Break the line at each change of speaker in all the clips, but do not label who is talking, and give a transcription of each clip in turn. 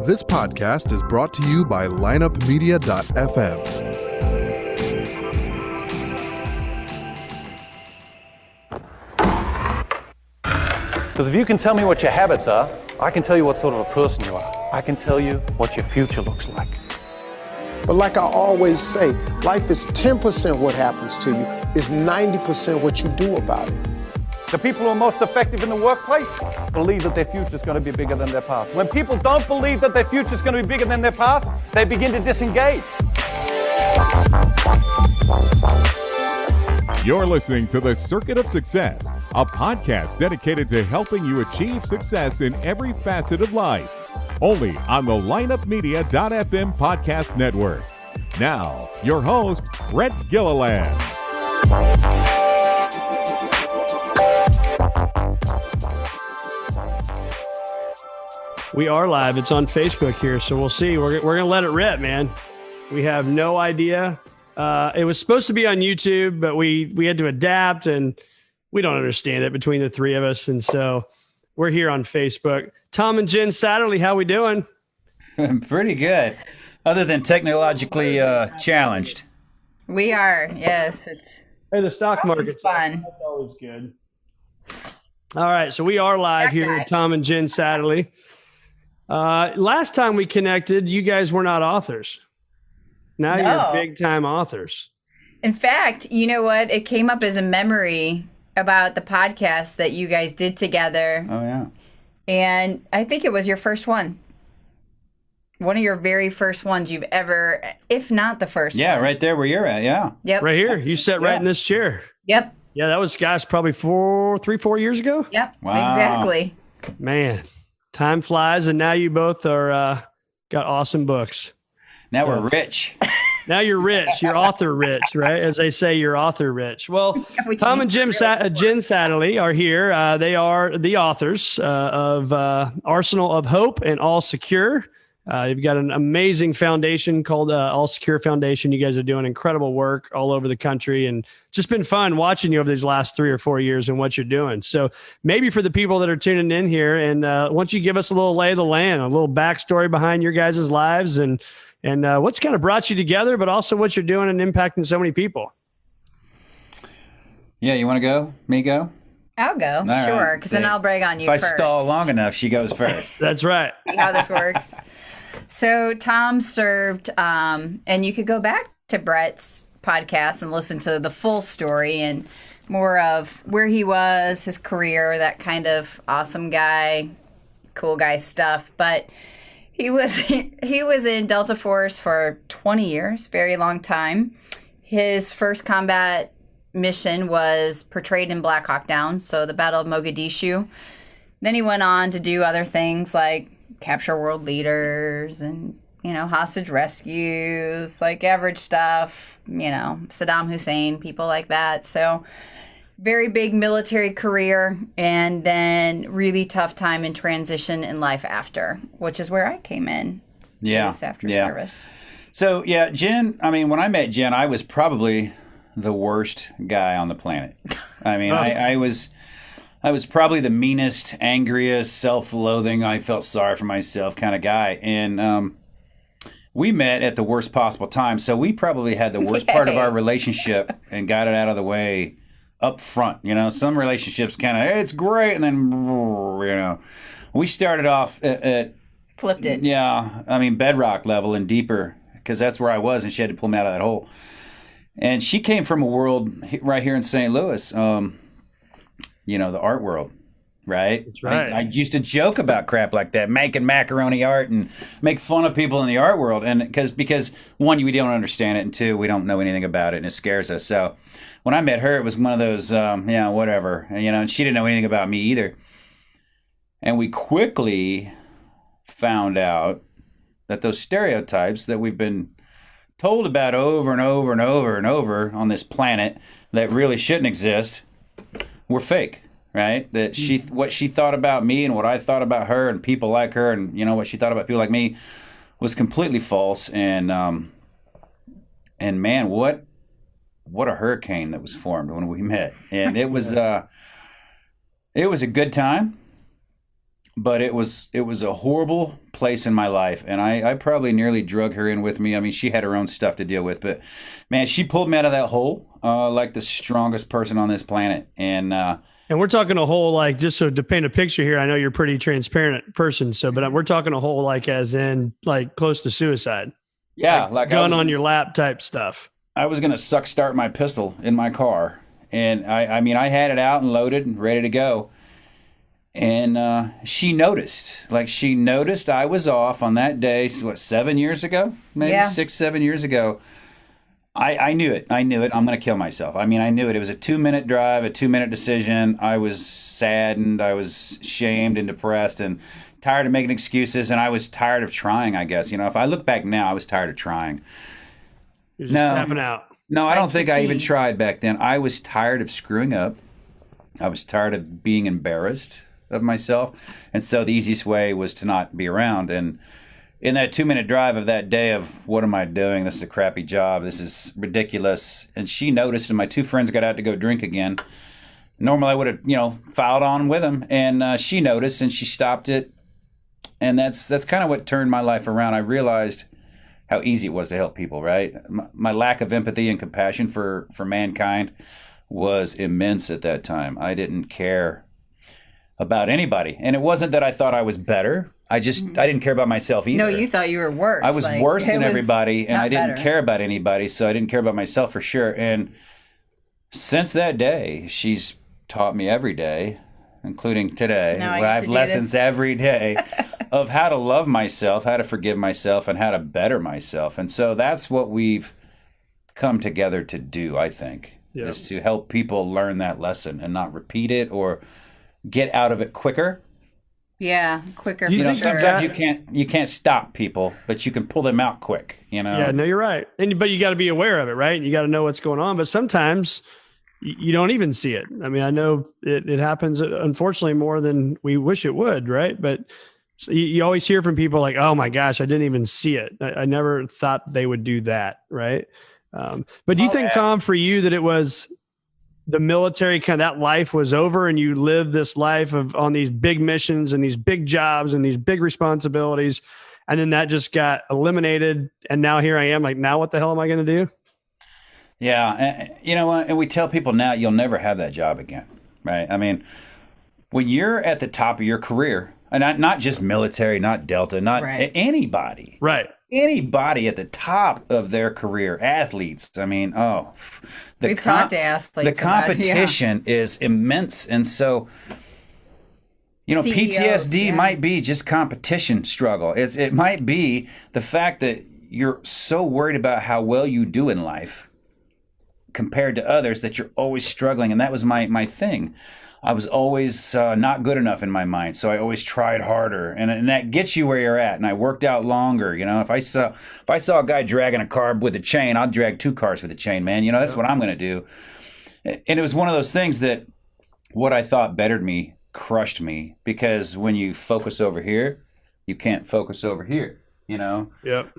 This podcast is brought to you by lineupmedia.fm.
Because if you can tell me what your habits are, I can tell you what sort of a person you are. I can tell you what your future looks like.
But like I always say, life is 10% what happens to you, it's 90% what you do about it.
The people who are most effective in the workplace believe that their future is going to be bigger than their past. When people don't believe that their future is going to be bigger than their past, they begin to disengage.
You're listening to The Circuit of Success, a podcast dedicated to helping you achieve success in every facet of life. Only on the lineupmedia.fm podcast network. Now, your host, Brett Gilliland.
We are live. It's on Facebook here, so we'll see. We're going to let it rip, man. We have no idea. It was supposed to be on YouTube, but we had to adapt, and we don't understand it between the three of us. And so we're here on Facebook. Tom and Jen Satterly, how we doing?
Pretty good, other than technologically challenged.
We are, yes.
Hey, the stock market's
fun.
That's always good. All right, so we are live here with Tom and Jen Satterly. Last time we connected, you guys were not authors. Now you're big-time authors.
In fact, you know what? It came up as a memory about the podcast that you guys did together.
Oh, yeah.
And I think it was your first one. One of your very first ones you've ever, if not the first one.
Yeah, right there where you're at, yeah.
Yep.
Right here. You sat right in this chair.
Yep.
Yeah, that was, gosh, probably 4 years ago.
Yep.
Wow.
Exactly.
Man, time flies, and now you both are got awesome books.
Now we're rich.
Now you're rich. You're author rich, right? As they say, you're author rich. Well, Tom and Jen Satterly are here. They are the authors of Arsenal of Hope and All Secure. You've got an amazing foundation called All Secure Foundation. You guys are doing incredible work all over the country, and just been fun watching you over these last 3 or 4 years and what you're doing. So maybe for the people that are tuning in here, and why don't you give us a little lay of the land, a little backstory behind your guys' lives, and what's kind of brought you together, but also what you're doing and impacting so many people.
Yeah, you want to go? Me go?
I'll go,
All
sure, because then I'll brag on you
if
first.
I stall long enough, she goes first.
That's right.
See how this works. So Tom served, and you could go back to Brett's podcast and listen to the full story and more of where he was, his career, that kind of awesome guy, cool guy stuff. But he was in Delta Force for 20 years, very long time. His first combat mission was portrayed in Black Hawk Down, so the Battle of Mogadishu. Then he went on to do other things like capture world leaders and, hostage rescues, like average stuff, Saddam Hussein, people like that. So very big military career, and then really tough time in transition in life after, which is where I came in.
Yeah.
After service.
So, yeah, Jen, when I met Jen, I was probably the worst guy on the planet. I was probably the meanest, angriest, self-loathing, I felt sorry for myself kind of guy. And we met at the worst possible time. So we probably had the worst part of our relationship and got it out of the way up front. Some relationships kind of, hey, it's great. And then, we started off at
flipped it.
Yeah. Bedrock level and deeper, because that's where I was, and she had to pull me out of that hole. And she came from a world right here in St. Louis. The art world, right?
That's right.
I used to joke about crap like that, making macaroni art and make fun of people in the art world. And because one, we don't understand it, and two, we don't know anything about it, and it scares us. So when I met her, it was one of those, whatever, and she didn't know anything about me either. And we quickly found out that those stereotypes that we've been told about over and over and over and over on this planet that really shouldn't exist were fake, right? That what she thought about me and what I thought about her and people like her, and what she thought about people like me was completely false. And man, what a hurricane that was formed when we met. And it was a good time, but it was a horrible place in my life, and I probably nearly drug her in with me. I mean, she had her own stuff to deal with, but man, she pulled me out of that hole like the strongest person on this planet. And
we're talking a hole, like, just so to paint a picture here, I know you're a pretty transparent person, so, but we're talking a hole like as in like close to suicide.
Yeah, like
gun on your lap type stuff.
I was gonna start my pistol in my car, and I mean, I had it out and loaded and ready to go. And she noticed I was off on that day, what, 7 years ago? Maybe 6, 7 years ago. I knew it. I'm going to kill myself. I mean, I knew it. It was a 2-minute drive, a 2-minute decision. I was saddened. I was shamed and depressed and tired of making excuses. And I was tired of trying, I guess. You know, if I look back now, I was tired of trying.
You're just tapping out.
No, I don't think I even tried back then. I was tired of screwing up. I was tired of being embarrassed of myself. And so the easiest way was to not be around. And in that 2-minute drive of that day of, what am I doing? This is a crappy job. This is ridiculous. And she noticed, and my 2 friends got out to go drink again. Normally I would have, filed on with them. And she noticed, and she stopped it. And that's kind of what turned my life around. I realized how easy it was to help people, right? My lack of empathy and compassion for mankind was immense at that time. I didn't care about anybody. And it wasn't that I thought I was better. I didn't care about myself either.
No, you thought you were worse.
I was worse than everybody, and I didn't care about anybody, so I didn't care about myself for sure. And since that day, she's taught me every day, including today, where I have lessons every day of how to love myself, how to forgive myself, and how to better myself. And so that's what we've come together to do, I think, is to help people learn that lesson and not repeat it or get out of it quicker.
Yeah, quicker.
Sometimes you can't stop people, but you can pull them out quick.
Yeah, no, you're right. But you got to be aware of it, right? You got to know what's going on. But sometimes you don't even see it. I mean, I know it happens, unfortunately, more than we wish it would, right? But you always hear from people like, "Oh my gosh, I didn't even see it. I never thought they would do that," right? But do you think, Tom, for you, that it was the military, kind of that life was over and you lived this life on these big missions and these big jobs and these big responsibilities, and then that just got eliminated, and now here I am, like, now what the hell am I going to do?
Yeah. And you know what? And we tell people now, you'll never have that job again, right? I mean, when you're at the top of your career, and not just military, not Delta, not anybody.
Right.
Anybody at the top of their career, athletes. I mean,
we've talked to athletes.
The competition is immense. And so, CEOs, PTSD might be just competition struggle. It might be the fact that you're so worried about how well you do in life compared to others that you're always struggling. And that was my thing. I was always not good enough in my mind, so I always tried harder, and that gets you where you're at. And I worked out longer. If I saw a guy dragging a car with a chain, I'll drag 2 cars with a chain, man. That's what I'm going to do. And it was one of those things that what I thought bettered me crushed me, because when you focus over here, you can't focus over here.
Yep.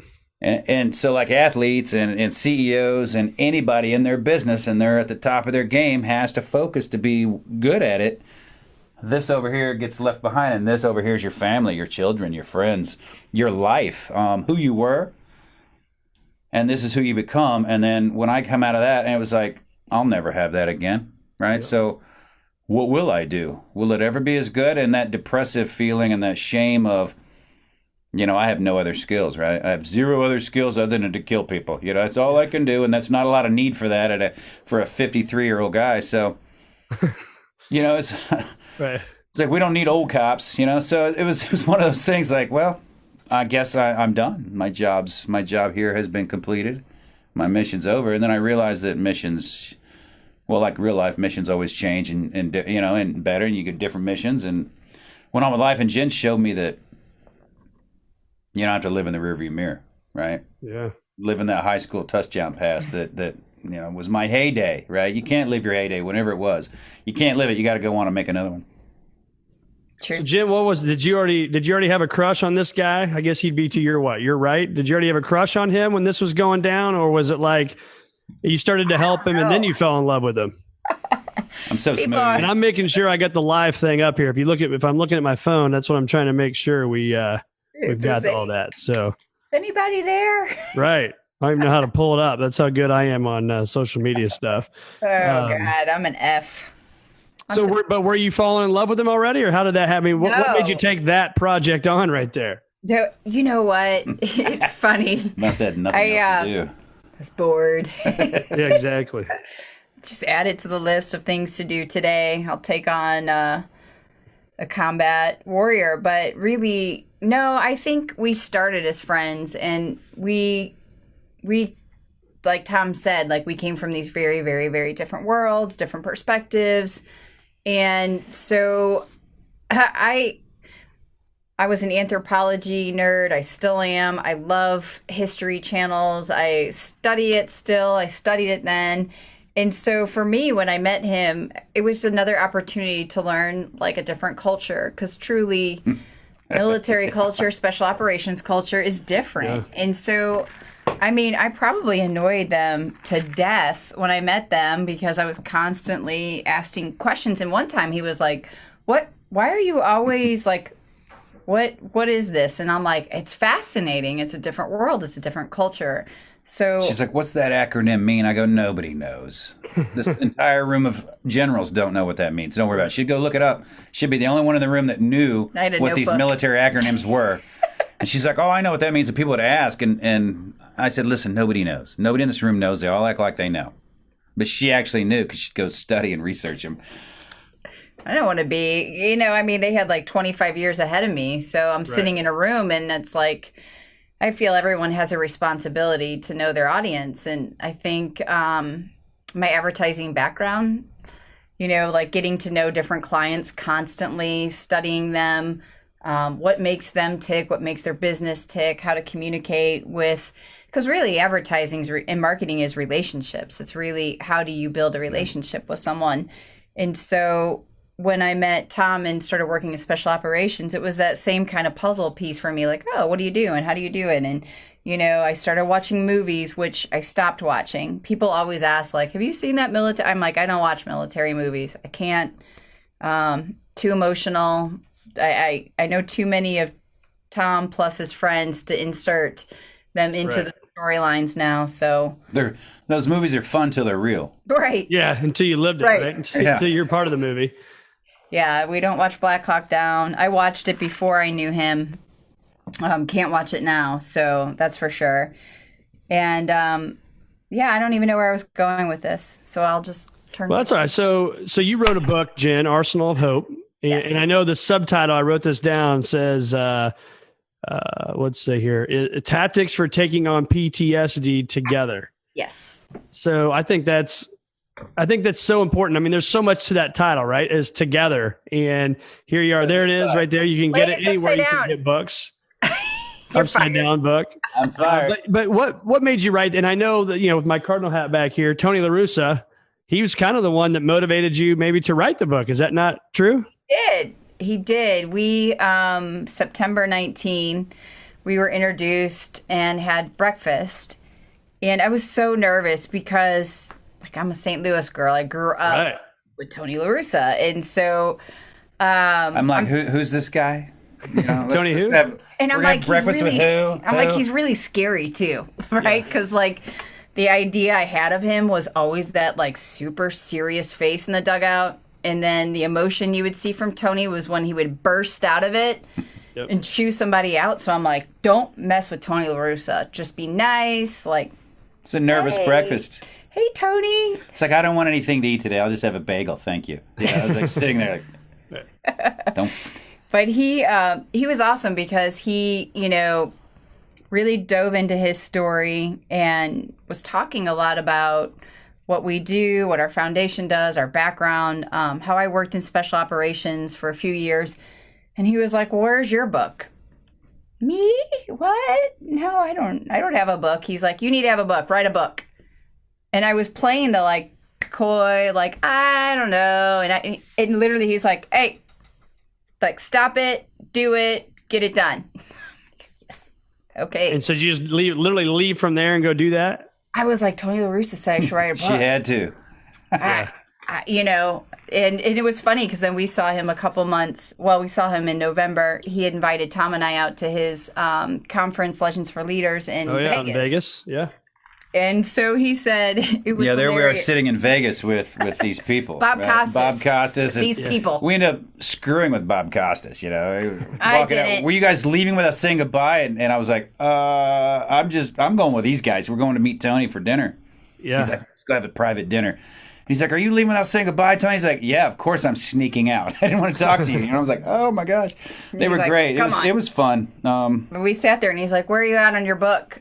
And so, like, athletes and CEOs and anybody in their business, and they're at the top of their game, has to focus to be good at it. This over here gets left behind, and this over here is your family, your children, your friends, your life, who you were, and this is who you become. And then when I come out of that, and it was like, I'll never have that again, right? Yeah. So what will I do? Will it ever be as good? And that depressive feeling and that shame of, I have no other skills, right? I have 0 other skills other than to kill people. That's all I can do, and that's not a lot of need for that for a 53-year-old guy. So, it's
right.
It's like we don't need old cops, So it was one of those things like, well, I guess I'm done. My job here has been completed. My mission's over, and then I realized that missions, well, like real life missions, always change and better, and you get different missions. And went on with life, and Jen showed me that. You don't have to live in the rearview mirror, right?
Yeah.
Live in that high school touchdown pass that was my heyday, right? You can't live your heyday, whenever it was. You can't live it. You got to go on and make another one.
True. So Jim, did you already have a crush on this guy? I guess he'd be to your right. Did you already have a crush on him when this was going down, or was it like you started to help him and then you fell in love with him?
I'm so
People
smooth.
are-
And I'm making sure I got the live thing up here. If I'm looking at my phone, that's what I'm trying to make sure we've got all that. So
Anybody there?
right. I don't even know how to pull it up. That's how good I am on social media stuff.
Oh God, I'm an F.
But were you falling in love with him already, or how did that happen? What
No.
made you take that project on right there?
You know what? It's funny.
Must have had nothing else to do.
I was bored.
Yeah, exactly.
Just add it to the list of things to do today. I'll take on a combat warrior, but really, no. I think we started as friends, and we, like Tom said, like we came from these very, very, very different worlds, different perspectives, and so I was an anthropology nerd. I still am. I love history channels. I study it still. I studied it then. And so for me, when I met him, it was another opportunity to learn like a different culture, because truly military culture, special operations culture is different. Yeah. And so, I mean, I probably annoyed them to death when I met them because I was constantly asking questions. And one time he was like, why are you always like, what is this? And I'm like, it's fascinating. It's a different world. It's a different culture. So
she's like, what's that acronym mean? I go, nobody knows. This entire room of generals don't know what that means. Don't worry about it. She'd go look it up. She'd be the only one in the room that knew what these military acronyms were. And she's like, oh, I know what that means. And people would ask. And I said, listen, nobody knows. Nobody in this room knows. They all act like they know. But she actually knew because she'd go study and research them.
I don't want to be, I mean, they had like 25 years ahead of me. So I'm sitting in a room and it's like, I feel everyone has a responsibility to know their audience. And I think my advertising background, like getting to know different clients constantly, studying them, what makes them tick, what makes their business tick, how to communicate with, because really advertising and marketing is relationships. It's really how do you build a relationship with someone. And so when I met Tom and started working in special operations, it was that same kind of puzzle piece for me. Like, oh, what do you do? And how do you do it? And, I started watching movies, which I stopped watching. People always ask, like, have you seen that military? I'm like, I don't watch military movies. I can't. Too emotional. I know too many of Tom plus his friends to insert them into the storylines now. So
those movies are fun till they're real.
Right.
Yeah, until you lived it, right? Until you're part of the movie.
Yeah, we don't watch Black Hawk Down. I watched it before I knew him. Can't watch it now, so that's for sure. And I don't even know where I was going with this, so I'll just turn.
Well, that's all right. So you wrote a book, Jen, Arsenal of Hope, and I know the subtitle. I wrote this down. Says, let's say here, tactics for taking on PTSD together.
Yes.
So I think that's so important. I mean, there's so much to that title, right? Is together. And here you are. There it is right there. You can get it anywhere you can get books. Upside down book.
I'm fired.
But what made you write? And I know that, with my Cardinal hat back here, Tony La Russa, he was kind of the one that motivated you maybe to write the book. Is that not true?
He did. We, September 19, we were introduced and had breakfast. And I was so nervous because I'm a St. Louis girl. I grew up with Tony La Russa. And so
I'm like, who's this guy?
Tony who?
And I'm like,
breakfast with who?
I'm like, he's really scary too, right? Because the idea I had of him was always that super serious face in the dugout. And then the emotion you would see from Tony was when he would burst out of it and chew somebody out. So I'm like, don't mess with Tony La Russa. Just be nice.
It's a nervous breakfast.
Hey, Tony.
It's like, I don't want anything to eat today. I'll just have a bagel. Thank you. I was sitting there don't.
But he was awesome because he, really dove into his story and was talking a lot about what we do, what our foundation does, our background, how I worked in special operations for a few years. And he was like, well, where's your book? Me? What? No, I don't have a book. He's like, you need to have a book. Write a book. And I was playing the coy, I don't know. And literally he's like, hey, stop it, do it, get it done. Yes. Okay.
And so you just literally leave from there and go do that?
I was like, Tony La Russa said I should write a book.
She had to.
I you know, and it was funny because then we saw him we saw him in November. He had invited Tom and I out to his conference, Legends for Leaders in Vegas.
In Vegas, yeah.
And so he said it was
there we are
hilarious.
sitting in Vegas with these people.
Bob
right?
Costas.
Bob Costas. And
These people.
We ended up screwing with Bob Costas, you know.
I
Walking out,
didn't.
were you guys leaving without saying goodbye? And I was like, I'm going with these guys. We're going to meet Tony for dinner.
Yeah.
He's like, let's go have a private dinner. He's like, are you leaving without saying goodbye, Tony? He's like, yeah, of course I'm sneaking out. I didn't want to talk to you. And I was like, oh my gosh. They were
like,
great.
"Come on."
It was fun.
But we sat there and he's like, where are you at on your book?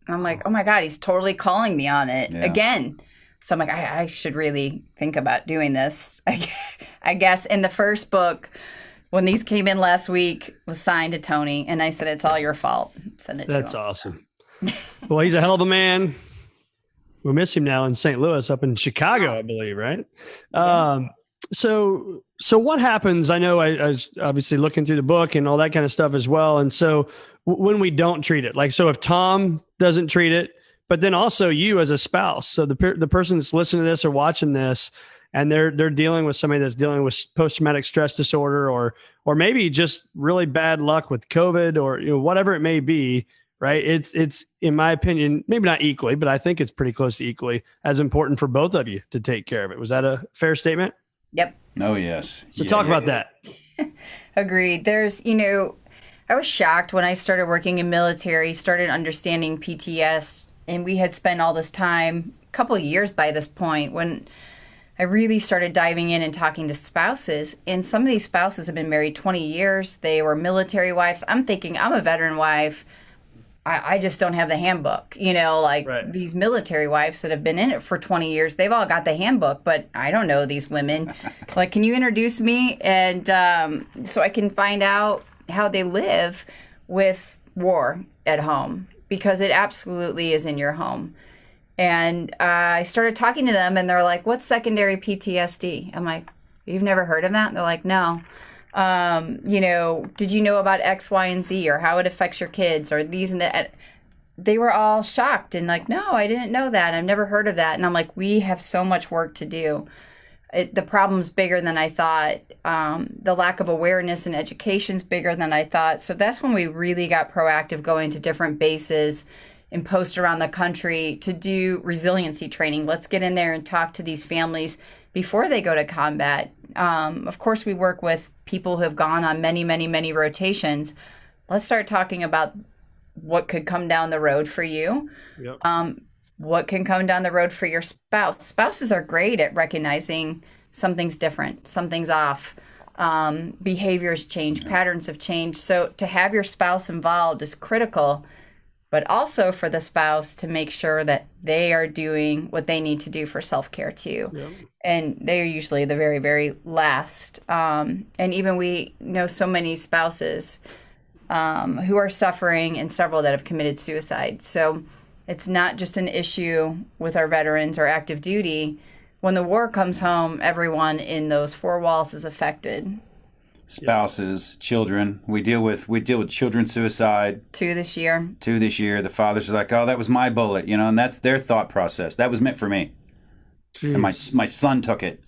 And I'm like, oh my God, he's totally calling me on it again. So I'm like, I should really think about doing this. I guess. And the first book, when these came in last week, was signed to Tony. And I said, it's all your fault. Send it to him.
That's awesome. Well, he's a hell of a man. We miss him now in St. Louis, up in Chicago, I believe, right?
Yeah.
So what happens? I know I was obviously looking through the book and all that kind of stuff as well. And so when we don't treat it, like, so if Tom doesn't treat it, but then also you as a spouse, so the person that's listening to this or watching this, and they're dealing with somebody that's dealing with post-traumatic stress disorder, or maybe just really bad luck with COVID, or whatever it may be, right? It's in my opinion, maybe not equally, but I think it's pretty close to equally as important for both of you to take care of it. Was that a fair statement?
Yep.
Oh, yes.
So talk about that.
Agreed. There's, I was shocked when I started working in military, started understanding PTS, and we had spent all this time, a couple of years by this point, when I really started diving in and talking to spouses. And some of these spouses have been married 20 years. They were military wives. I'm thinking, I'm a veteran wife. I just don't have the handbook,
Right.
These military wives that have been in it for 20 years, they've all got the handbook, but I don't know these women. Like, can you introduce me? And so I can find out how they live with war at home, because it absolutely is in your home. And I started talking to them, and they're like, what's secondary PTSD? I'm like, you've never heard of that? And they're like, no. Did you know about X, Y, and Z, or how it affects your kids, or these and that? They were all shocked and like, no, I didn't know that. I've never heard of that. And I'm like, we have so much work to do. The problem's bigger than I thought. The lack of awareness and education's bigger than I thought. So that's when we really got proactive, going to different bases and post around the country to do resiliency training. Let's get in there and talk to these families before they go to combat. Of course, we work with people who have gone on many, many, many rotations. Let's start talking about what could come down the road for you. Yep. What can come down the road for your spouse. Spouses are great at recognizing something's different, something's off. Behaviors change, patterns have changed. So to have your spouse involved is critical, but also for the spouse to make sure that they are doing what they need to do for self-care too. Yep. And they're usually the very, very last. And even we know so many spouses who are suffering, and several that have committed suicide. So it's not just an issue with our veterans or active duty. When the war comes home, everyone in those four walls is affected.
Spouses, children. We deal with children's suicide.
2 this year.
2 this year. The fathers are like, oh, that was my bullet, and that's their thought process. That was meant for me. Jeez. And my son took it.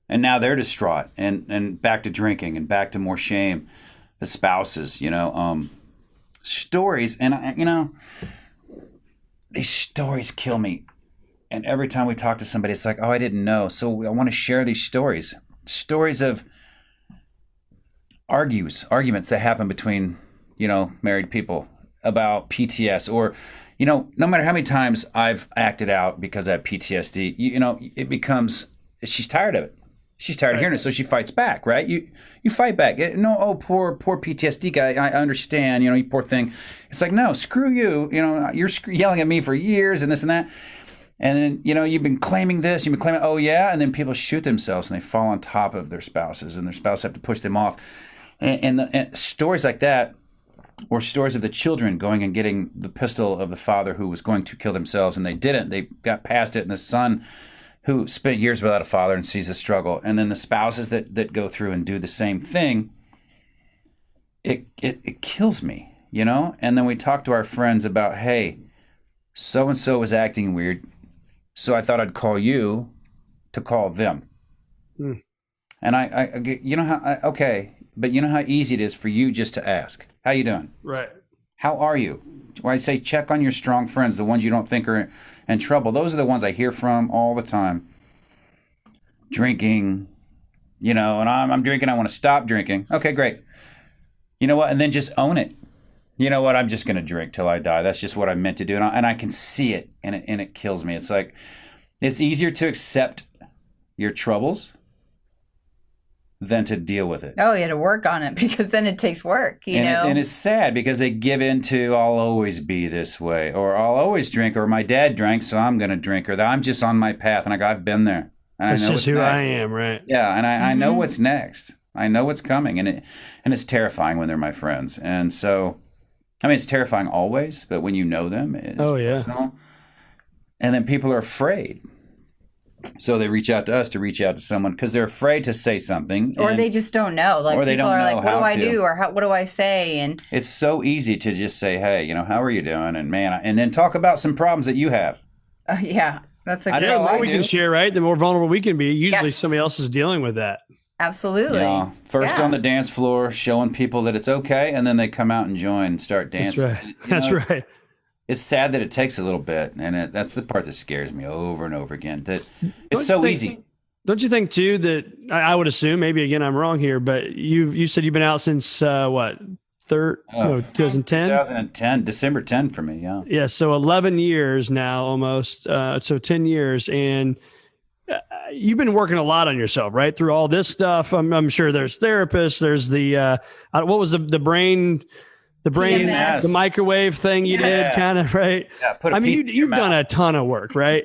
And now they're distraught and back to drinking and back to more shame. The spouses, stories. And, these stories kill me. And every time we talk to somebody, it's like, oh, I didn't know. So I want to share these stories. Stories of arguments that happen between, married people about PTS, or, no matter how many times I've acted out because I have PTSD, it becomes, she's tired of it. She's tired of hearing it, so she fights back, right? You fight back. No, oh, poor PTSD guy. I understand, you poor thing. It's like, no, screw you. You're yelling at me for years and this and that. And then, you've been claiming this, you've been claiming, oh yeah, and then people shoot themselves and they fall on top of their spouses, and their spouses have to push them off. And stories like that, or stories of the children going and getting the pistol of the father who was going to kill themselves, and they didn't. They got past it, and the son who spent years without a father and sees the struggle, and then the spouses that go through and do the same thing, it kills me, And then we talk to our friends about, hey, so-and-so was acting weird, so I thought I'd call you to call them.
Hmm.
And I you know how, okay, but you know how easy it is for you just to ask, how you doing?
Right.
How are you? When I say check on your strong friends, the ones you don't think are in trouble, those are the ones I hear from all the time. Drinking, and I'm drinking, I want to stop drinking. Okay, great. You know what? And then just own it. You know what? I'm just going to drink till I die. That's just what I meant to do. And I can see it, and it kills me. It's like, it's easier to accept your troubles than to deal with it.
Oh, you had to work on it because then it takes work, you know?
And it's sad because they give in to, I'll always be this way, or I'll always drink, or my dad drank, so I'm going to drink, or I'm just on my path. And I go, I've been there. And
That's
I know
just
what's
who
next.
I am, right?
Yeah, and I know what's next. I know what's coming, and it's terrifying when they're my friends. And so, I mean, it's terrifying always, but when you know them, it's personal. And then people are afraid. So they reach out to us to reach out to someone because they're afraid to say something.
Or they just don't know. Like,
or they
people
don't
are
know
like, what
how
do I
to.
do? Or what do I say? And
it's so easy to just say, hey, how are you doing? And man, and then talk about some problems that you have.
Yeah, that's a
That's
good
how
The
I
more we
do.
can share, right? The more vulnerable we can be. Usually
Yes.
somebody else is dealing with that.
Absolutely.
Yeah. First
Yeah.
on the dance floor, showing people that it's okay, and then they come out and join and start
That's
dancing.
right. That's right.
It's sad that it takes a little bit, and that's the part that scares me over and over again. That
Don't
it's
you
so
think-
easy.
Don't you think too that I would assume, maybe again I'm wrong here, but you said you've been out since 2010?
2010, December 10 for me, yeah.
Yeah, so 11 years now almost. So 10 years, and you've been working a lot on yourself, right? Through all this stuff. I'm sure there's therapists. There's the what was the brain,
TMS.
the microwave thing you did, kind of, right?
Yeah, put a
I
piece
mean,
in your
you've done
mouth.
a ton of work, right?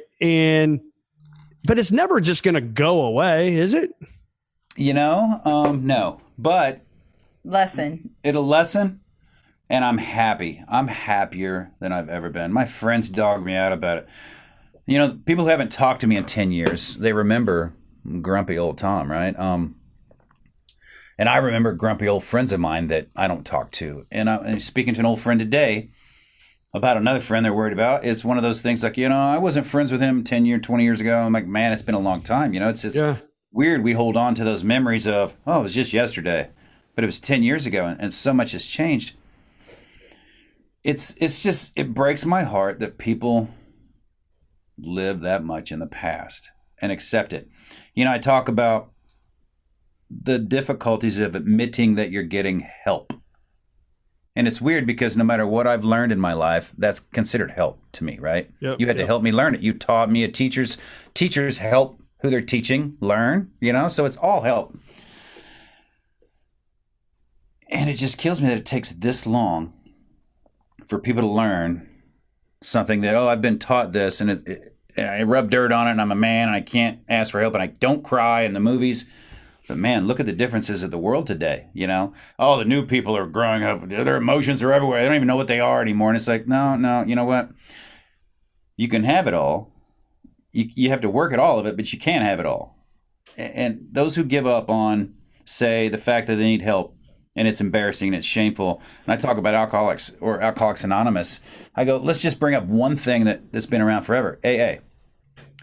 But it's never just going to go away, is it?
No. But
Lesson.
it'll lessen, and I'm happy. I'm happier than I've ever been. My friends dog me out about it. People who haven't talked to me in 10 years, they remember grumpy old Tom, right? And I remember grumpy old friends of mine that I don't talk to. And I'm speaking to an old friend today about another friend they're worried about. It's one of those things like, I wasn't friends with him 10 years, 20 years ago. I'm like, man, it's been a long time. It's just weird. We hold on to those memories of, it was just yesterday, but it was 10 years ago, and so much has changed. It's just, it breaks my heart that people live that much in the past and accept it. I talk about the difficulties of admitting that you're getting help. And it's weird because no matter what I've learned in my life, that's considered help to me, right?
Yep,
You had to help me learn it. You taught me. Teachers help who they're teaching learn, so it's all help. And it just kills me that it takes this long for people to learn something that, I've been taught this, and I rub dirt on it, and I'm a man, and I can't ask for help, and I don't cry in the movies. But man, look at the differences of the world today, the new people are growing up, their emotions are everywhere. They don't even know what they are anymore. And it's like, no, you know what? You can have it all. You have to work at all of it, but you can't have it all. And those who give up on, say, the fact that they need help, and it's embarrassing and it's shameful, and I talk about alcoholics or Alcoholics Anonymous, I go, let's just bring up one thing that's been around forever, AA.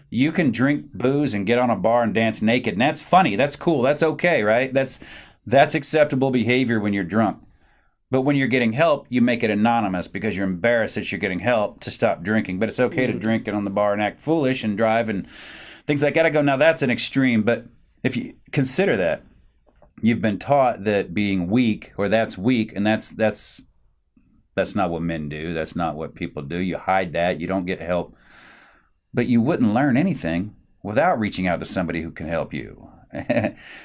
You can drink booze and get on a bar and dance naked, and that's funny. That's cool. That's okay, right? That's acceptable behavior when you're drunk. But when you're getting help, you make it anonymous because you're embarrassed that you're getting help to stop drinking. But it's okay to drink it on the bar and act foolish and drive and things like that. I go, now that's an extreme. But if you consider that, you've been taught that being weak or that's weak, and that's not what men do. That's not what people do. You hide that. You don't get help. But you wouldn't learn anything without reaching out to somebody who can help you.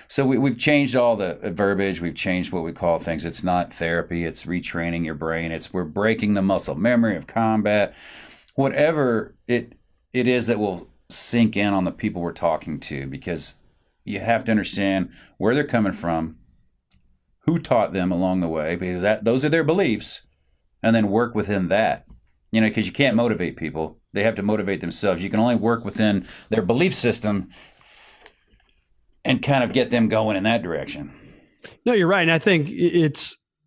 So we've changed all the verbiage. We've changed what we call things. It's not therapy. It's retraining your brain. We're breaking the muscle memory of combat. Whatever it is that will sink in on the people we're talking to, because you have to understand where they're coming from, who taught them along the way, because those are their beliefs, and then work within that. Because you can't motivate people. They have to motivate themselves. You can only work within their belief system and kind of get them going in that direction.
No, you're right. And I think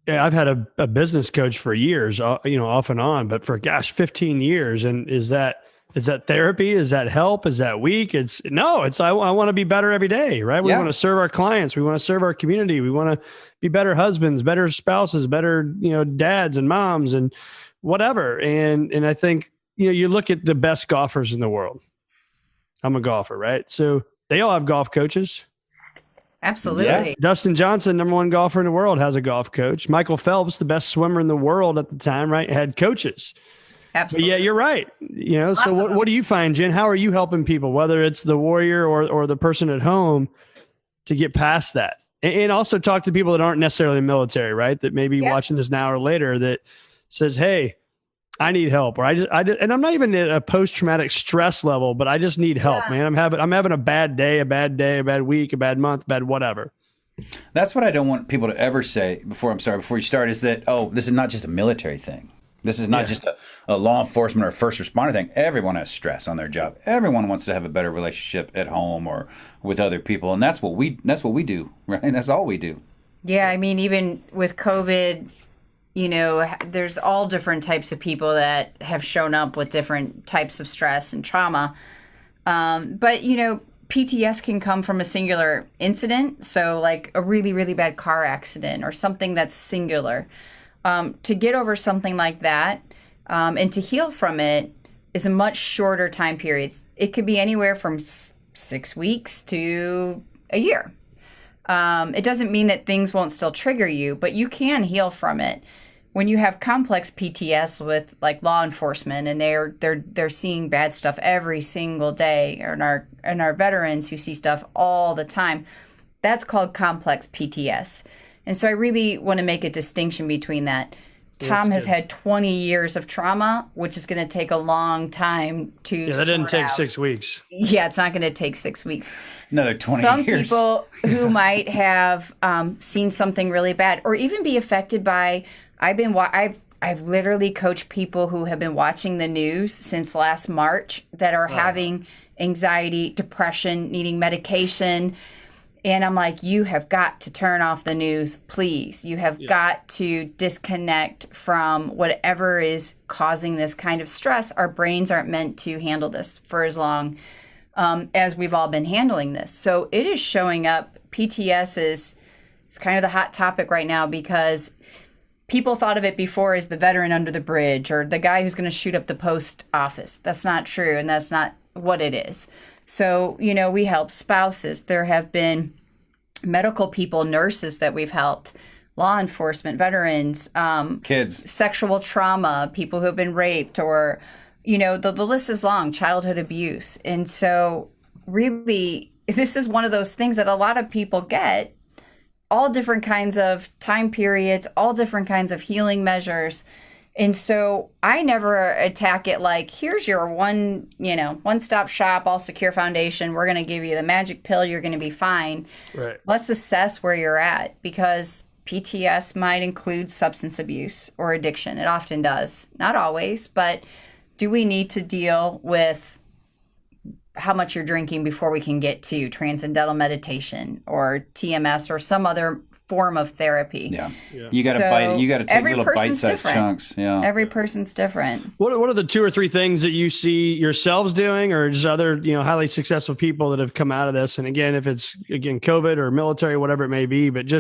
I've had a business coach for years, off and on, but for 15 years. And is that Is that therapy? Is that help? Is that weak? I want to be better every day, right? We want to serve our clients. We want to serve our community. We want to be better husbands, better spouses, better, dads and moms and whatever. And I think, you look at the best golfers in the world. I'm a golfer, right? So they all have golf coaches.
Absolutely.
Yeah. Dustin Johnson, number one golfer in the world, has a golf coach. Michael Phelps, the best swimmer in the world at the time, right, had coaches.
Absolutely.
But yeah, you're right. So what do you find, Jen? How are you helping people, whether it's the warrior or the person at home, to get past that? And also talk to people that aren't necessarily military, right? That may be watching this now or later that says, hey, I need help, or and I'm not even at a post-traumatic stress level, but I just need help, man. I'm having a bad day, a bad week, a bad month, bad whatever.
That's what I don't want people to ever say before you start, is that, this is not just a military thing. This is not just a law enforcement or a first responder thing. Everyone has stress on their job. Everyone wants to have a better relationship at home or with other people, and that's what we do, right? That's all we do.
Yeah, I mean, even with COVID, there's all different types of people that have shown up with different types of stress and trauma. But PTS can come from a singular incident, so like a really, really bad car accident or something that's singular. To get over something like that and to heal from it is a much shorter time period. It could be anywhere from 6 weeks to a year. It doesn't mean that things won't still trigger you, but you can heal from it. When you have complex PTS with like law enforcement and they're seeing bad stuff every single day, and our veterans who see stuff all the time, that's called complex PTS. And so I really want to make a distinction between that. Tom has had 20 years of trauma, which is going to take a long time to
Yeah, that didn't take 6 weeks.
Yeah, it's not going to take 6 weeks.
Another 20
Some
years.
people who might have seen something really bad or even be affected by, I've literally coached people who have been watching the news since last March that are having anxiety, depression, needing medication. And I'm like, you have got to turn off the news, please. You have got to disconnect from whatever is causing this kind of stress. Our brains aren't meant to handle this for as long as we've all been handling this. So it is showing up. PTS it's kind of the hot topic right now because people thought of it before as the veteran under the bridge or the guy who's going to shoot up the post office. That's not true, and that's not what it is. So, we help spouses. There have been medical people, nurses that we've helped, law enforcement, veterans,
kids,
sexual trauma, people who have been raped, or, the list is long, childhood abuse. And so really, this is one of those things that a lot of people get, all different kinds of time periods, all different kinds of healing measures. And so I never attack it like, here's your one-stop shop, all secure foundation. We're going to give you the magic pill. You're going to be fine.
Right.
Let's assess where you're at, because PTS might include substance abuse or addiction. It often does. Not always, but do we need to deal with how much you're drinking before we can get to transcendental meditation or TMS or some other form of therapy?
Yeah. You got to bite it. You got to take little bite-sized chunks. Yeah.
Every person's different.
What are the 2 or 3 things that you see yourselves doing, or just other, highly successful people that have come out of this? And again, if it's COVID or military, whatever it may be, but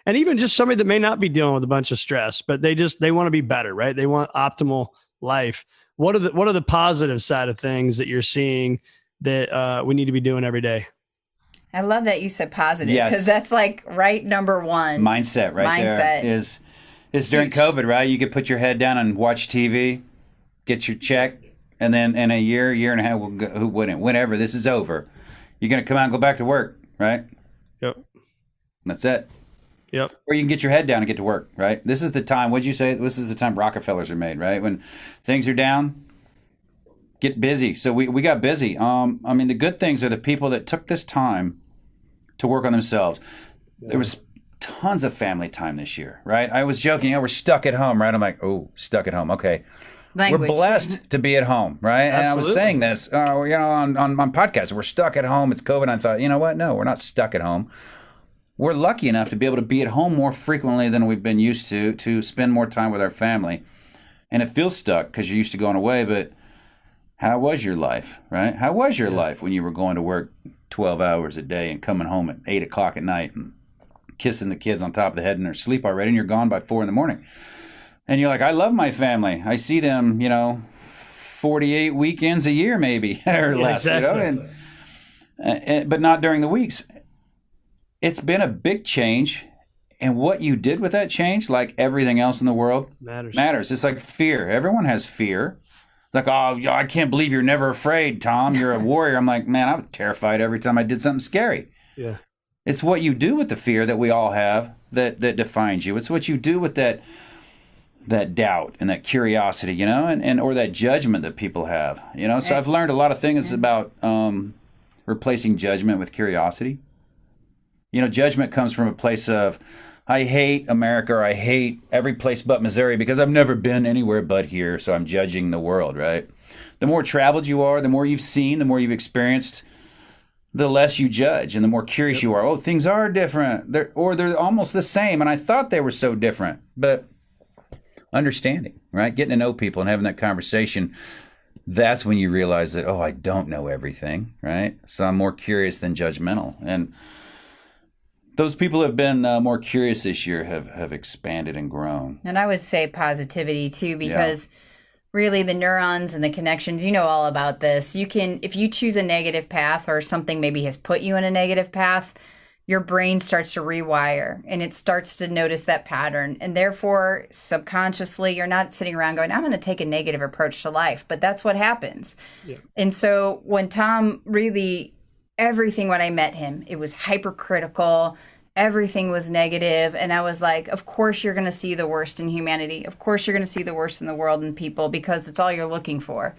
even just somebody that may not be dealing with a bunch of stress, but they want to be better, right? They want optimal life. What are the positive side of things that you're seeing that we need to be doing every day?
I love that you said positive, because that's like number one.
Mindset there is during COVID, right? You could put your head down and watch TV, get your check, and then in a year and a half, whenever this is over, you're going to come out and go back to work, right?
Yep.
That's it.
Yep.
Or you can get your head down and get to work, right? This is the time, what'd you say? This is the time Rockefellers are made, right? When things are down, get busy. So we got busy. The good things are the people that took this time to work on themselves. There was tons of family time this year, right? I was joking, we're stuck at home, right? I'm like, stuck at home. Okay.
Language.
We're blessed to be at home, right?
Absolutely.
And I was saying this, on podcasts, we're stuck at home. It's COVID. And I thought, you know what? No, we're not stuck at home. We're lucky enough to be able to be at home more frequently than we've been used to spend more time with our family. And it feels stuck because you're used to going away, but How was your life, right? How was your life when you were going to work 12 hours a day and coming home at 8 o'clock at night and kissing the kids on top of the head in their sleep already, and you're gone by 4 in the morning? And you're like, I love my family. I see them, 48 weekends a year maybe or less,
exactly.
But not during the weeks. It's been a big change. And what you did with that change, like everything else in the world, matters. It's like fear. Everyone has fear. Like, oh, I can't believe you're never afraid, Tom. You're a warrior. I'm like, man, I was terrified every time I did something scary.
Yeah.
It's what you do with the fear that we all have that defines you. It's what you do with that doubt and that curiosity, and or that judgment that people have, So I've learned a lot of things about replacing judgment with curiosity. Judgment comes from a place of, I hate America, or I hate every place but Missouri because I've never been anywhere but here, so I'm judging the world, right? The more traveled you are, the more you've seen, the more you've experienced, the less you judge, and the more curious you are. Oh, things are different, they're almost the same, and I thought they were so different. But understanding, right? Getting to know people and having that conversation, that's when you realize that, I don't know everything, right? So I'm more curious than judgmental. And those people who have been more curious this year have expanded and grown.
And I would say positivity too, because really the neurons and the connections, all about this. If you choose a negative path, or something maybe has put you in a negative path, your brain starts to rewire and it starts to notice that pattern. And therefore, subconsciously, you're not sitting around going, I'm going to take a negative approach to life. But that's what happens. Yeah. And so when Tom really... everything when I met him, it was hypercritical. Everything was negative. And I was like, of course you're going to see the worst in humanity. Of course you're going to see the worst in the world and people, because it's all you're looking for.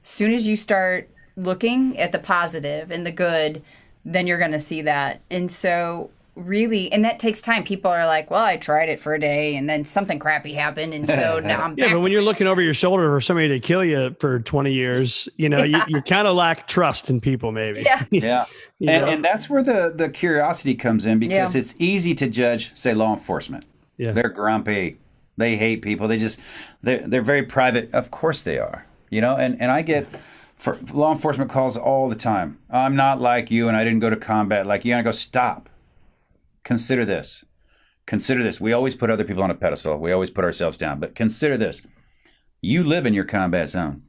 As soon as you start looking at the positive and the good, then you're going to see that. And so really, and that takes time. People are like, well, I tried it for a day and then something crappy happened. And so now I'm back.
Yeah, but when you're looking over your shoulder for somebody to kill you for 20 years, you kind of lack trust in people maybe.
Yeah.
Yeah. And that's where the curiosity comes in, because it's easy to judge, say, law enforcement. Yeah. They're grumpy. They hate people. They're very private. Of course they are, and I get for law enforcement calls all the time. I'm not like you and I didn't go to combat like you. And I go, stop. Consider this. We always put other people on a pedestal. We always put ourselves down. But consider this. You live in your combat zone.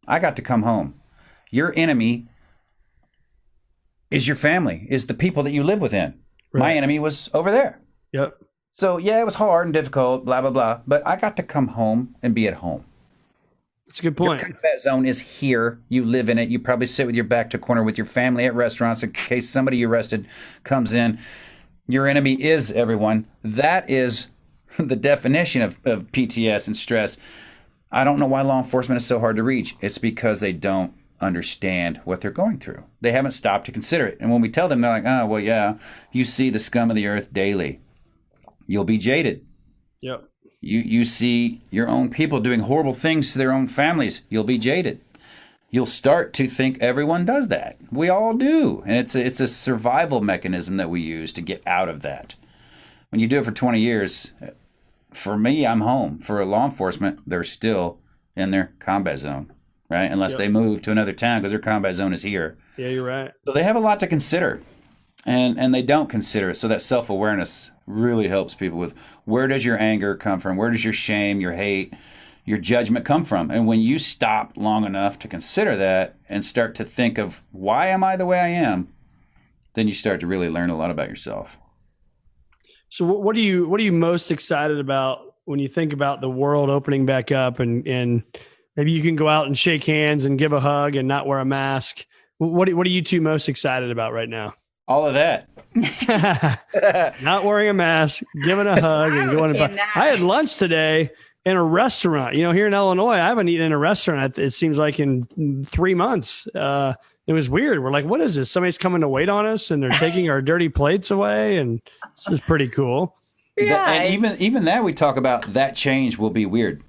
I got to come home. Your enemy is your family, is the people that you live within. Right. My enemy was over there.
Yep.
So, yeah, it was hard and difficult, blah, blah, blah. But I got to come home and be at home.
That's a good point.
Your combat zone is here. You live in it. You probably sit with your back to a corner with your family at restaurants in case somebody you arrested comes in. Your enemy is everyone. That is the definition of PTS and stress. I don't know why law enforcement is so hard to reach. It's because they don't understand what they're going through. They haven't stopped to consider it. And when we tell them, they're like, oh, well, yeah, you see the scum of the earth daily. You'll be jaded.
Yep.
You see your own people doing horrible things to their own families. You'll be jaded. You'll start to think everyone does that. We all do. And it's a survival mechanism that we use to get out of that. When you do it for 20 years, for me, I'm home. For law enforcement, they're still in their combat zone, right? Unless they move to another town because their combat zone is here.
Yeah, you're right.
So they have a lot to consider. And they don't consider it. So that self-awareness really helps people with, where does your anger come from? Where does your shame, your hate, your judgment come from? And when you stop long enough to consider that and start to think of, why am I the way I am? Then you start to really learn a lot about yourself.
So what are you most excited about when you think about the world opening back up and maybe you can go out and shake hands and give a hug and not wear a mask? What are you two most excited about right now?
All of that.
Not wearing a mask, giving a hug, and going to buy. I had lunch today in a restaurant. Here in Illinois, I haven't eaten in a restaurant, it seems like, in 3 months. It was weird. We're like, what is this? Somebody's coming to wait on us and they're taking our dirty plates away. And this is pretty cool.
Yeah,
and even that, we talk about that change will be weird.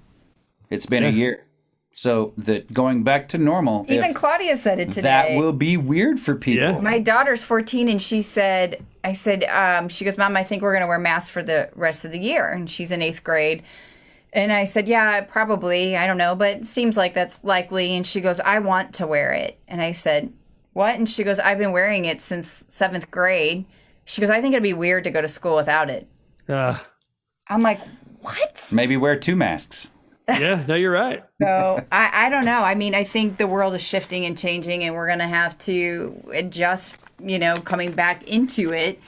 It's been a year. So that going back to normal.
Even Claudia said it today.
That will be weird for people.
Yeah.
My daughter's 14 and she goes, Mom, I think we're going to wear masks for the rest of the year. And she's in 8th grade. And I said, yeah, probably. I don't know, but it seems like that's likely. And she goes, I want to wear it. And I said, what? And she goes, I've been wearing it since 7th grade. She goes, I think it'd be weird to go to school without it. I'm like, what?
Maybe wear 2 masks.
Yeah, no, you're right.
So I don't know. I mean, I think the world is shifting and changing, and we're going to have to adjust, coming back into it.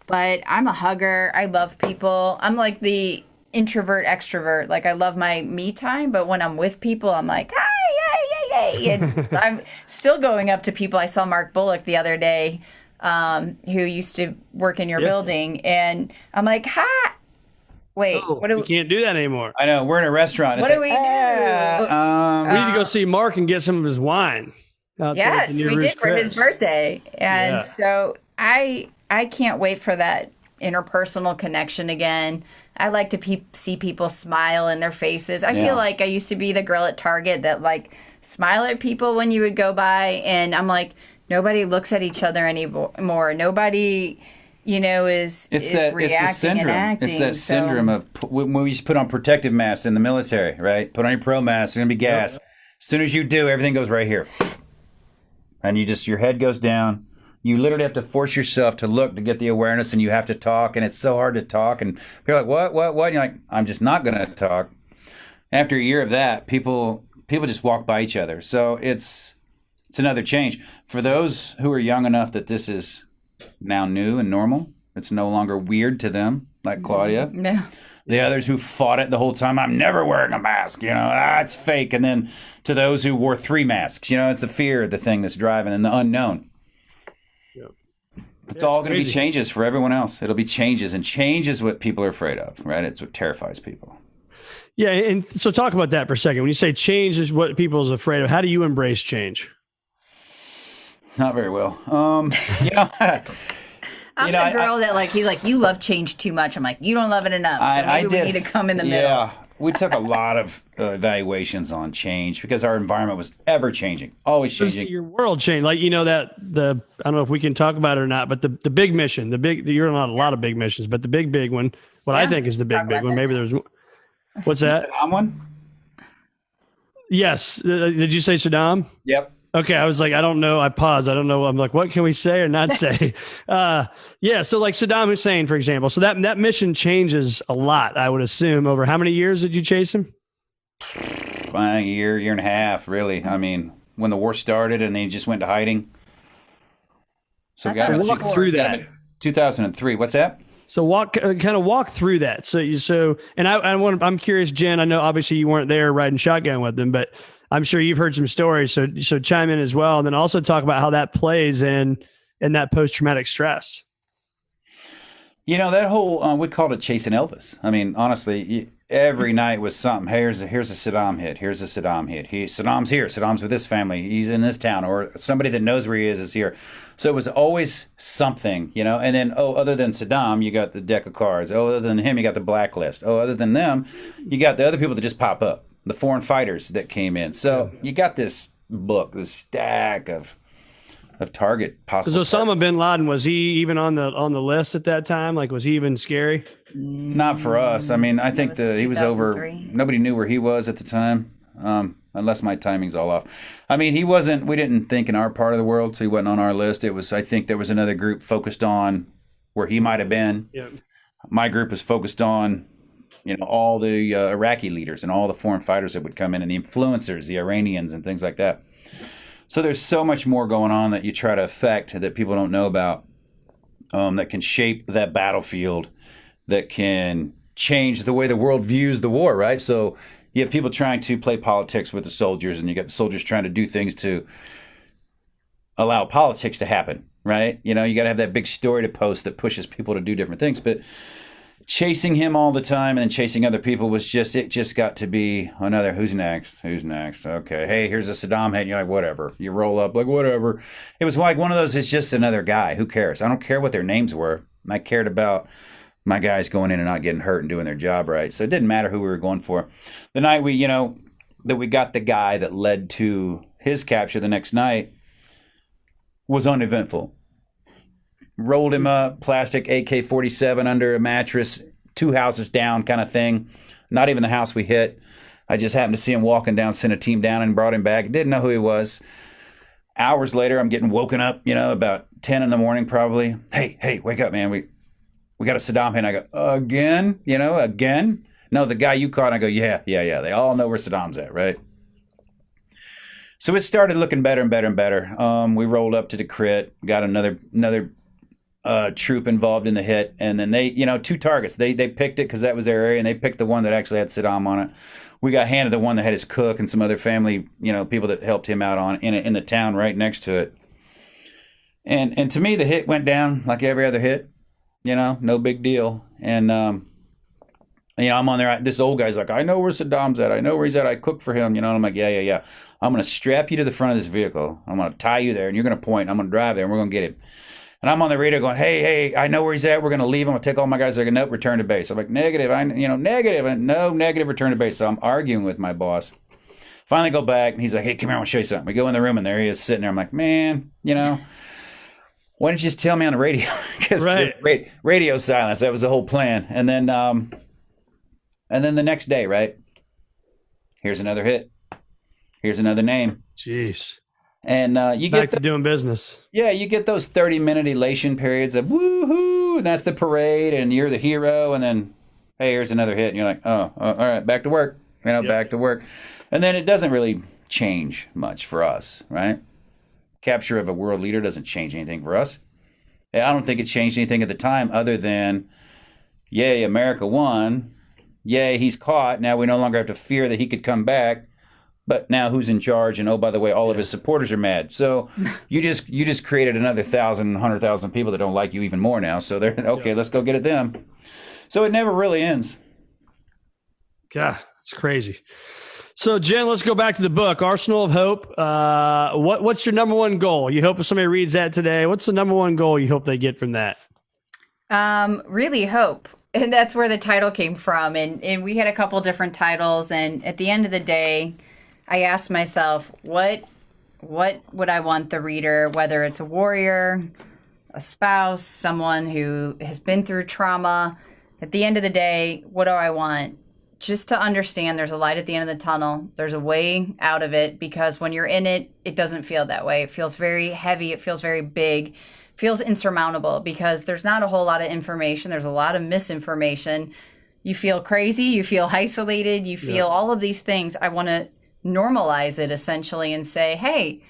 But I'm a hugger. I love people. I'm like the introvert extrovert. Like, I love my me time, but when I'm with people, I'm like, hi, yay, yay, yay. And I'm still going up to people. I saw Mark Bullock the other day, who used to work in your building, and I'm like, hi. Wait,
we can't do that anymore.
I know. We're in a restaurant.
What do we do?
We need to go see Mark and get some of his wine.
Yes, we did for his birthday. And so I can't wait for that interpersonal connection again. I like to see people smile in their faces. I feel like I used to be the girl at Target that like smile at people when you would go by. And I'm like, nobody looks at each other anymore. Nobody... is reacting and acting.
It's that syndrome of when we used to put on protective masks in the military, right? Put on your pro mask, there's going to be gas. As soon as you do, everything goes right here. And your head goes down. You literally have to force yourself to look to get the awareness, and you have to talk, and it's so hard to talk. And you're like, what? And you're like, I'm just not going to talk. After a year of that, people just walk by each other. So it's another change. For those who are young enough that this is now new and normal, it's no longer weird to them, like Claudia.
Yeah.
The others who fought it the whole time, I'm never wearing a mask, it's fake. And then to those who wore 3 masks, it's the fear of the thing that's driving and the unknown.
Yep.
It's all going to be changes for everyone else. It'll be changes, and change is what people are afraid of, right? It's what terrifies people.
Yeah, and so talk about that for a second. When you say change is what people is afraid of, how do you embrace change?
Not very well.
I'm the girl that he's like, you love change too much. I'm like, you don't love it enough. So maybe we need to come in the middle.
Yeah, we took a lot of evaluations on change because our environment was ever changing, always changing.
Your world changed. Like, I don't know if we can talk about it or not, but the big mission, you're on a lot of big missions, but the big one, I think is the big one. Maybe there's, what's that?
Saddam one?
Yes. Did you say Saddam?
Yep.
Okay, I was like, I don't know. I paused. I don't know. I'm like, what can we say or not say? So like Saddam Hussein, for example. So that mission changes a lot, I would assume. Over how many years did you chase him?
A year and a half, really. I mean, when the war started and they just went to hiding. So
walk through that.
2003. What's that?
So walk through that. I'm curious, Jen. I know obviously you weren't there riding shotgun with them, but I'm sure you've heard some stories, so chime in as well, and then also talk about how that plays in that post-traumatic stress.
That whole we called it chasing Elvis. I mean, honestly, every night was something. Hey, here's a Saddam hit. Here's a Saddam hit. Saddam's here. Saddam's with his family. He's in this town, or somebody that knows where he is here. So it was always something, And then, other than Saddam, you got the deck of cards. Other than him, you got the blacklist. Other than them, you got the other people that just pop up. The foreign fighters that came in. So you got this book, this stack of target possible.
So Osama bin Laden, was he even on the list at that time? Like, was he even scary?
Not for us. I mean, I think he was over. Nobody knew where he was at the time, unless my timing's all off. I mean, he wasn't. We didn't think in our part of the world, so he wasn't on our list. It was. I think there was another group focused on where he might have been.
Yeah.
My group is focused on all the Iraqi leaders and all the foreign fighters that would come in and the influencers, the Iranians and things like that. So there's so much more going on that you try to affect that people don't know about, that can shape that battlefield, that can change the way the world views the war, right? So you have people trying to play politics with the soldiers, and you got the soldiers trying to do things to allow politics to happen, right? You got to have that big story to post that pushes people to do different things. But chasing him all the time and then chasing other people it just got to be another who's next. Okay, hey, here's a Saddam hit, and you're like, whatever. You roll up like, whatever. It was like one of those, it's just another guy. Who cares? I don't care what their names were. I cared about my guys going in and not getting hurt and doing their job right. So it didn't matter who we were going for. The night that we got the guy that led to his capture the next night was uneventful. Rolled him up, plastic AK-47 under a mattress, 2 houses down kind of thing. Not even the house we hit. I just happened to see him walking down, sent a team down and brought him back. Didn't know who he was. Hours later, I'm getting woken up, about 10 in the morning probably. Hey, wake up, man. We got a Saddam hit. And I go, again? Again? No, the guy you caught. And I go, yeah. They all know where Saddam's at, right? So it started looking better and better and better. We rolled up to the crit, got another troop involved in the hit, and then they, 2 targets. They picked it because that was their area, and they picked the one that actually had Saddam on it. We got handed the one that had his cook and some other family, people that helped him out on in the town right next to it. And to me, the hit went down like every other hit, no big deal. And I'm on there. This old guy's like, I know where Saddam's at. I know where he's at. I cook for him. And I'm like, yeah. I'm going to strap you to the front of this vehicle. I'm going to tie you there, and you're going to point. I'm going to drive there, and we're going to get him. And I'm on the radio going, hey, I know where he's at. We're going to leave him. I'll take all my guys. They're going to, nope, return to base. I'm like, negative. Negative. And no, negative, return to base. So I'm arguing with my boss. Finally go back, and he's like, hey, come here. I want to show you something. We go in the room, and there he is sitting there. I'm like, man, why didn't you just tell me on the radio? Because radio silence. That was the whole plan. And then the next day, right? Here's another hit. Here's another name.
Jeez.
And you
Back to doing business.
Yeah, you get those 30-minute elation periods of woohoo, and that's the parade, and you're the hero, and then, hey, here's another hit, and you're like, oh, all right, back to work, back to work. And then it doesn't really change much for us, right? Capture of a world leader doesn't change anything for us. I don't think it changed anything at the time other than, yay, America won. Yay, he's caught. Now we no longer have to fear that he could come back. But now who's in charge? And oh, by the way, all of his supporters are mad. So you just created another 100,000 people that don't like you even more now. So they're okay. Let's go get at them. So it never really ends.
God, it's crazy. So Jen, let's go back to the book, Arsenal of Hope. What's your number one goal? You hope if somebody reads that today, what's the number one goal you hope they get from that?
Really hope. And that's where the title came from. And we had a couple different titles. And at the end of the day, I asked myself, what would I want the reader, whether it's a warrior, a spouse, someone who has been through trauma, at the end of the day, what do I want? Just to understand there's a light at the end of the tunnel. There's a way out of it, because when you're in it, it doesn't feel that way. It feels very heavy. It feels very big. It feels insurmountable because there's not a whole lot of information. There's a lot of misinformation. You feel crazy. You feel isolated. You feel all of these things. I want to normalize it essentially and say, hey,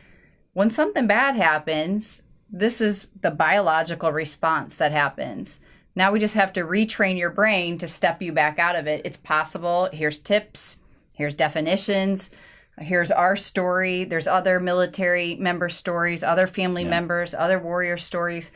when something bad happens, this is the biological response that happens. Now we just have to retrain your brain to step you back out of it. It's possible. Here's tips. Here's definitions. Here's our story. There's other military member stories, other family members, other warrior stories.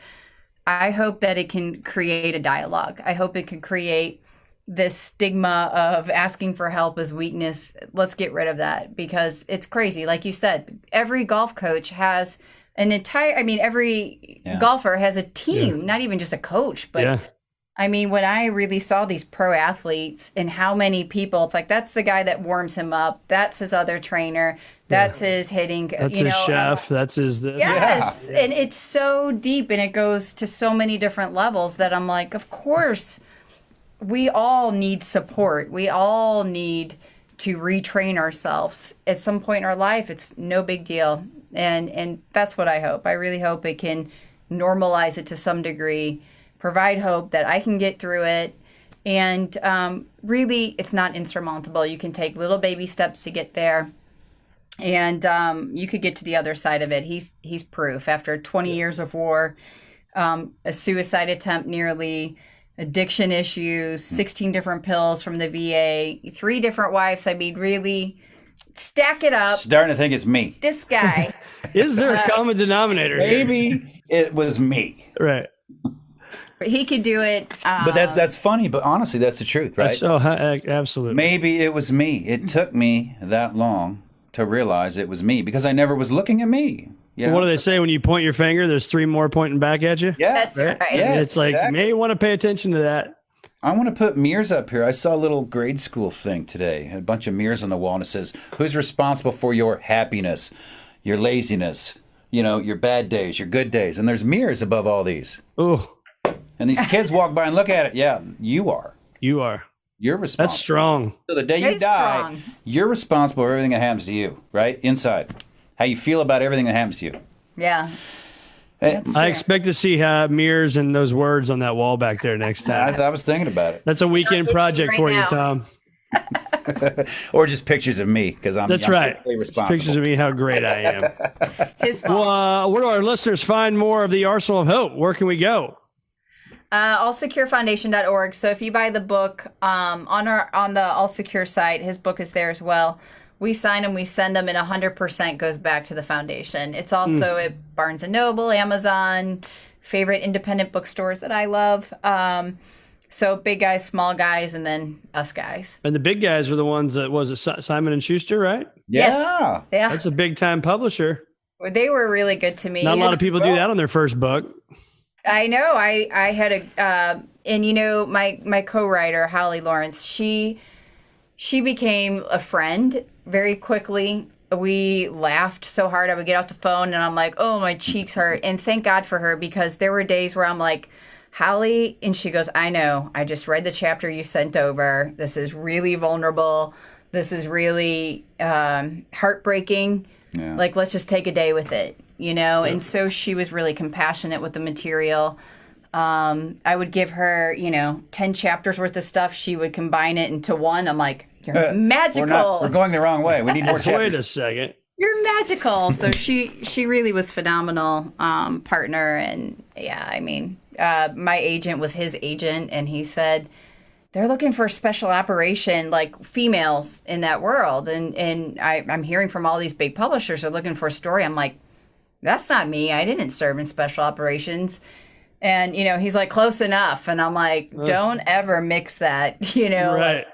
I hope that it can create a dialogue. I hope it can create this stigma of asking for help as weakness. Let's get rid of that, because it's crazy. Like you said, every golf coach has every golfer has a team, not even just a coach, but I mean, when I really saw these pro athletes and how many people, it's like, that's the guy that warms him up. That's his other trainer. That's his hitting.
That's his chef. That's his.
Yes. Yeah. And it's so deep and it goes to so many different levels that I'm like, of course, we all need support. We all need to retrain ourselves at some point in our life. It's no big deal. And that's what I hope. I really hope it can normalize it to some degree, provide hope that I can get through it. And really, it's not insurmountable. You can take little baby steps to get there. And you could get to the other side of it. He's proof. After 20 years of war, a suicide attempt nearly, addiction issues, 16 different pills from the VA, 3 different wives. I mean, really stack it up.
Starting to think it's me.
This guy.
Is there a common denominator here?
Maybe it was me.
Right.
He could do it.
But that's funny, but honestly, that's the truth, right?
Absolutely.
Maybe it was me. It took me that long to realize it was me because I never was looking at me. You know?
What do they say when you point your finger? There's 3 more pointing back at you.
Yeah, that's right.
Yeah,
it's like, you may want to pay attention to that.
I want to put mirrors up here. I saw a little grade school thing today, a bunch of mirrors on the wall, and it says, who's responsible for your happiness, your laziness, your bad days, your good days? And there's mirrors above all these.
Ooh.
And these kids walk by and look at it. Yeah, you are.
You are.
You're responsible.
That's strong.
So the day you
It's
die,
strong.
you're responsible for everything that happens to you, right? Inside. How you feel about everything that happens to you.
Yeah.
I expect to see mirrors and those words on that wall back there next time.
I was thinking about it.
That's a weekend project
right
for you,
now.
Tom.
Or just pictures of me, because I'm strictly responsible.
Pictures of me, how great I am.
His fault.
Well, where do our listeners find more of the Arsenal of Hope? Where can we go?
allsecurefoundation.org. So if you buy the book on the All Secure site, his book is there as well. We sign them, we send them, and 100% goes back to the foundation. It's also at Barnes & Noble, Amazon, favorite independent bookstores that I love. So big guys, small guys, and then us guys.
And the big guys are the ones that was it Simon & Schuster, right?
Yeah.
Yes. Yeah.
That's a big time publisher.
They were really good to me.
Not a lot of people do that on their first book.
I know. I had and you know, my co-writer, Holly Lawrence, she became a friend very quickly. We laughed so hard. I would get off the phone and I'm like, oh, my cheeks hurt. And thank God for her, because there were days where I'm like, Holly, and she goes, I know. I just read the chapter you sent over. This is really vulnerable. This is really heartbreaking.
Yeah.
Like, let's just take a day with it, you know? And so she was really compassionate with the material. I would give her, 10 chapters worth of stuff. She would combine it into one. I'm like, you're magical.
We're going the wrong way. We need more chapters.
Wait a second.
You're magical. So she really was phenomenal partner. And yeah, I mean, my agent was his agent, and he said, they're looking for special operation, like females in that world. And I'm hearing from all these big publishers are looking for a story. I'm like, that's not me. I didn't serve in special operations. And, he's like, close enough. And I'm like, don't ever mix that,
Right.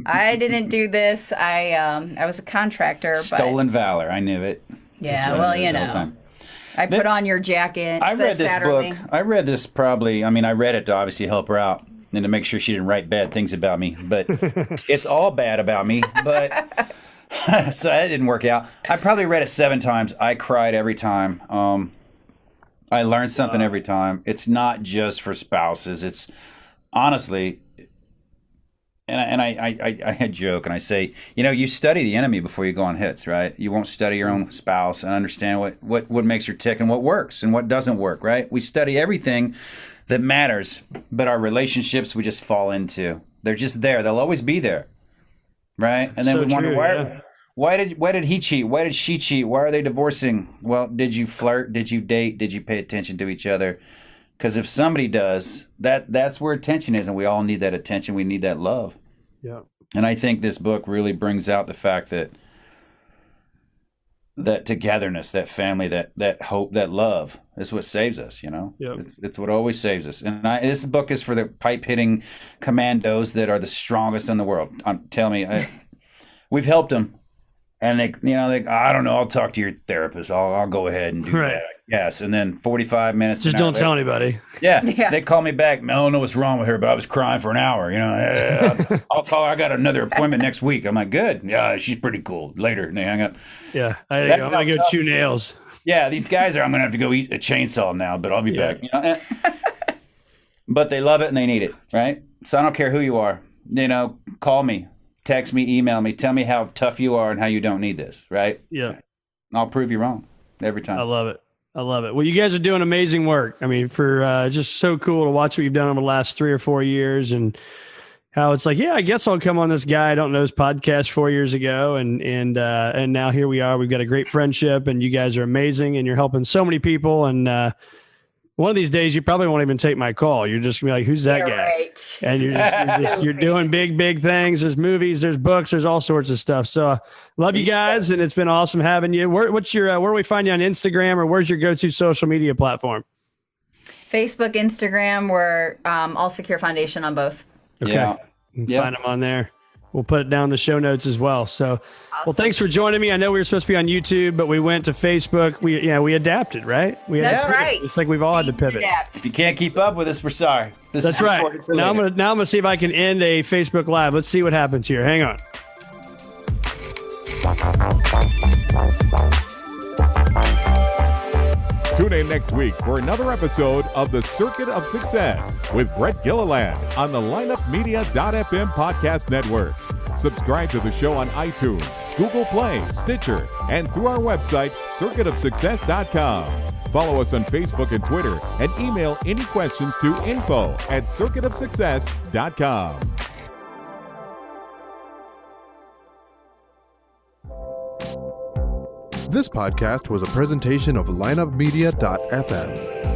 I didn't do this. I was a contractor.
Stolen valor. I knew it.
Yeah,
That's what
well,
I knew the whole time.
I put on your jacket.
I read this
Satterly.
book. I read this probably. I mean, I read it to obviously help her out and to make sure she didn't write bad things about me. But it's all bad about me. But so that didn't work out. I probably read it 7 times. I cried every time. I learned something every time. It's not just for spouses. It's honestly. And I joke and I say, you study the enemy before you go on hits, right? You won't study your own spouse and understand what makes her tick and what works and what doesn't work, right? We study everything that matters, but our relationships we just fall into. They're just there. They'll always be there, right? And then we wonder, why did he cheat? Why did she cheat? Why are they divorcing? Well, did you flirt? Did you date? Did you pay attention to each other? Because if somebody does, that's where attention is, and we all need that attention. We need that love.
Yeah.
And I think this book really brings out the fact that togetherness, that family, that hope, that love is what saves us.
Yep.
It's what always saves us. And this book is for the pipe hitting commandos that are the strongest in the world. Tell me, we've helped them. And they, I don't know, I'll talk to your therapist. I'll go ahead and do that. Yes. And then 45 minutes.
Just don't tell anybody.
Yeah. They call me back. I don't know what's wrong with her, but I was crying for an hour. I'll call her. I got another appointment next week. I'm like, good. Yeah, she's pretty cool. Later. And they hang up.
Yeah. I'm going to go chew nails.
Yeah. These guys I'm going to have to go eat a chainsaw now, but I'll be back. But they love it and they need it. Right. So I don't care who you are. Call me. Text me, email me, tell me how tough you are and how you don't need this, right?
Yeah.
I'll prove you wrong every time.
I love it. Well, you guys are doing amazing work. I mean, for just so cool to watch what you've done over the last 3 or 4 years, and how it's like, yeah, I guess I'll come on this guy I don't know's podcast 4 years ago. And now here we are. We've got a great friendship, and you guys are amazing, and you're helping so many people. And one of these days, you probably won't even take my call. You're just gonna be like, "Who's that guy?"
Right.
And you're doing big things. There's movies, there's books, there's all sorts of stuff. So, love you guys, and it's been awesome having you. Where do we find you on Instagram, or where's your go-to social media platform?
Facebook, Instagram. We're All Secure Foundation on both.
Okay,
Yeah.
You can find them on there. We'll put it down in the show notes as well. So, Well, thanks for joining me. I know we were supposed to be on YouTube, but we went to Facebook. We adapted, right?
That's right.
It's like we've all had to pivot.
If you can't keep up with us, we're sorry.
That's right. Now I'm gonna see if I can end a Facebook Live. Let's see what happens here. Hang on.
Tune Tune in next week for another episode of The Circuit of Success with Brett Gilliland on the lineupmedia.fm podcast network. Subscribe to the show on iTunes, Google Play, Stitcher, and through our website, circuitofsuccess.com. Follow us on Facebook and Twitter and email any questions to info@circuitofsuccess.com.
This podcast was a presentation of lineupmedia.fm.